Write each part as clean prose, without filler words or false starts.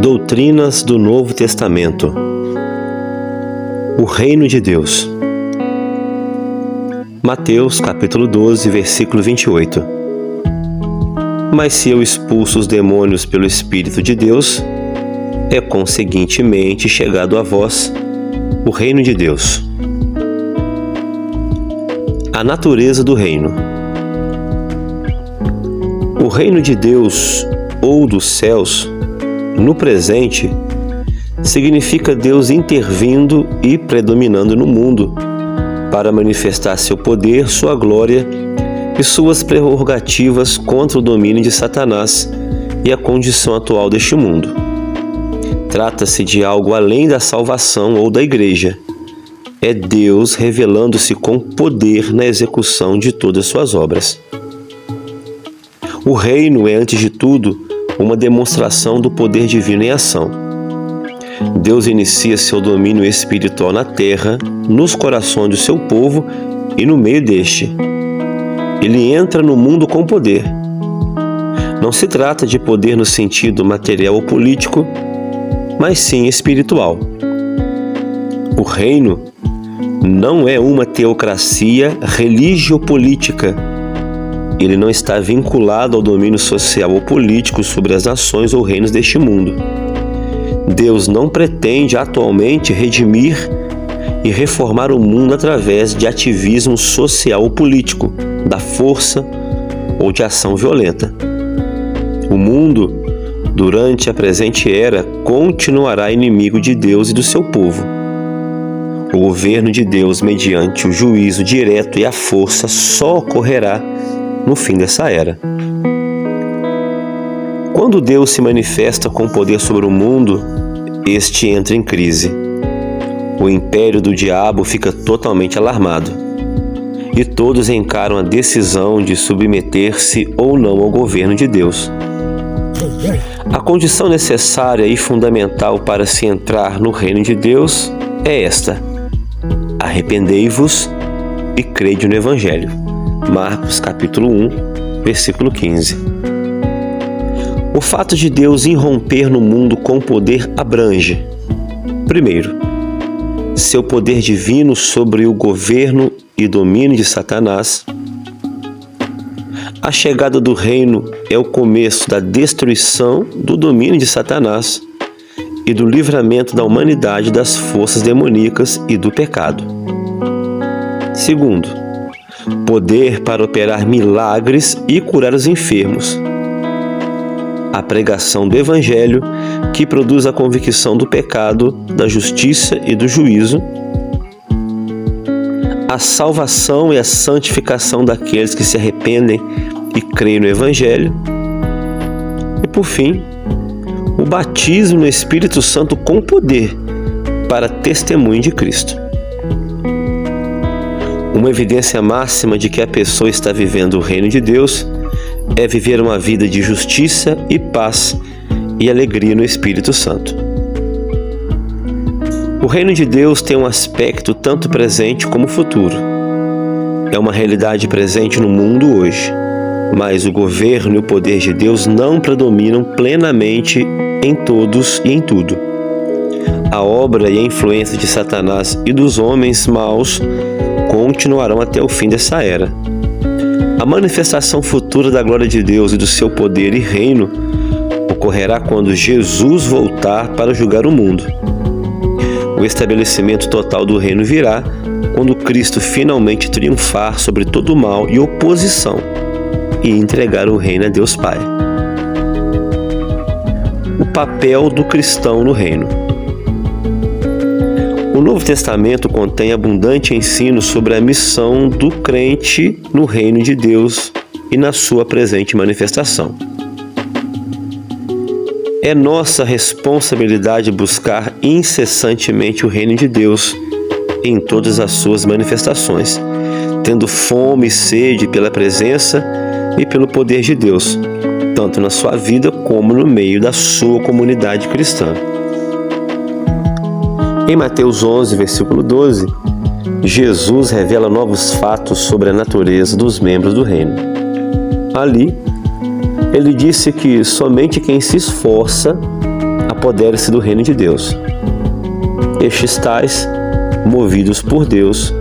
Doutrinas do Novo Testamento. O Reino de Deus. Mateus capítulo 12, versículo 28. Mas se eu expulso os demônios pelo Espírito de Deus, é conseguintemente chegado a vós o Reino de Deus. A natureza do reino. O Reino de Deus ou dos céus, no presente, significa Deus intervindo e predominando no mundo para manifestar seu poder, sua glória e suas prerrogativas contra o domínio de Satanás e a condição atual deste mundo. Trata-se de algo além da salvação ou da igreja. É Deus revelando-se com poder na execução de todas suas obras. O reino é, antes de tudo, uma demonstração do poder divino em ação. Deus inicia seu domínio espiritual na terra, nos corações do seu povo e no meio deste. Ele entra no mundo com poder. Não se trata de poder no sentido material ou político, mas sim espiritual. O reino não é uma teocracia religio-política. Ele não está vinculado ao domínio social ou político sobre as nações ou reinos deste mundo. Deus não pretende atualmente redimir e reformar o mundo através de ativismo social ou político, da força ou de ação violenta. O mundo, durante a presente era, continuará inimigo de Deus e do seu povo. O governo de Deus, mediante o juízo direto e a força, só ocorrerá no fim dessa era. Quando Deus se manifesta com poder sobre o mundo, este entra em crise. O império do diabo fica totalmente alarmado, e todos encaram a decisão de submeter-se ou não ao governo de Deus. A condição necessária e fundamental para se entrar no reino de Deus é esta: arrependei-vos e crede no Evangelho. Marcos capítulo 1, versículo 15. O fato de Deus irromper no mundo com poder abrange, primeiro, seu poder divino sobre o governo e domínio de Satanás. A chegada do reino é o começo da destruição do domínio de Satanás e do livramento da humanidade das forças demoníacas e do pecado. Segundo, poder para operar milagres e curar os enfermos. A pregação do Evangelho, que produz a convicção do pecado, da justiça e do juízo. A salvação e a santificação daqueles que se arrependem e creem no Evangelho. E, por fim, o batismo no Espírito Santo com poder para testemunho de Cristo. Uma evidência máxima de que a pessoa está vivendo o reino de Deus é viver uma vida de justiça e paz e alegria no Espírito Santo. O reino de Deus tem um aspecto tanto presente como futuro. É uma realidade presente no mundo hoje, mas o governo e o poder de Deus não predominam plenamente em todos e em tudo. A obra e a influência de Satanás e dos homens maus continuarão até o fim dessa era. A manifestação futura da glória de Deus e do seu poder e reino ocorrerá quando Jesus voltar para julgar o mundo. O estabelecimento total do reino virá quando Cristo finalmente triunfar sobre todo o mal e oposição e entregar o reino a Deus Pai. O papel do cristão no reino. O Novo Testamento contém abundante ensino sobre a missão do crente no reino de Deus e na sua presente manifestação. É nossa responsabilidade buscar incessantemente o reino de Deus em todas as suas manifestações, tendo fome e sede pela presença e pelo poder de Deus, tanto na sua vida como no meio da sua comunidade cristã. Em Mateus 11, versículo 12, Jesus revela novos fatos sobre a natureza dos membros do reino. Ali, ele disse que somente quem se esforça apodere-se do reino de Deus. Estes tais, movidos por Deus,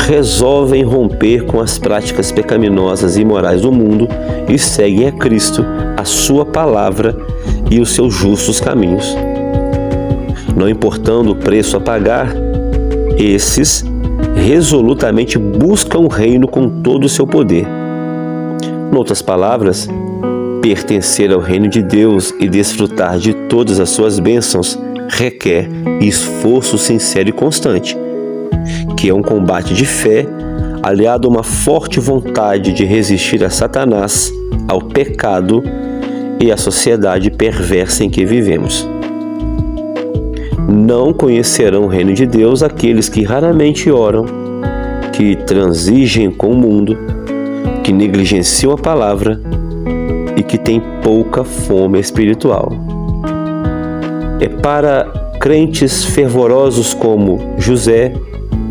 resolvem romper com as práticas pecaminosas e imorais do mundo e seguem a Cristo, a sua palavra e os seus justos caminhos. Não importando o preço a pagar, esses resolutamente buscam o reino com todo o seu poder. Noutras palavras, pertencer ao reino de Deus e desfrutar de todas as suas bênçãos requer esforço sincero e constante, que é um combate de fé aliado a uma forte vontade de resistir a Satanás, ao pecado e à sociedade perversa em que vivemos. Não conhecerão o reino de Deus aqueles que raramente oram, que transigem com o mundo, que negligenciam a palavra e que têm pouca fome espiritual. É para crentes fervorosos como José,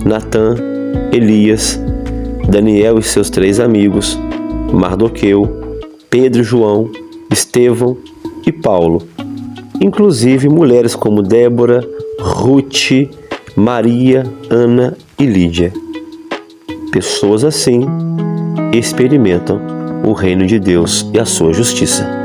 Natã, Elias, Daniel e seus 3 amigos, Mardoqueu, Pedro e João, Estevão e Paulo, inclusive mulheres como Débora, Ruth, Maria, Ana e Lídia. Pessoas assim experimentam o reino de Deus e a sua justiça.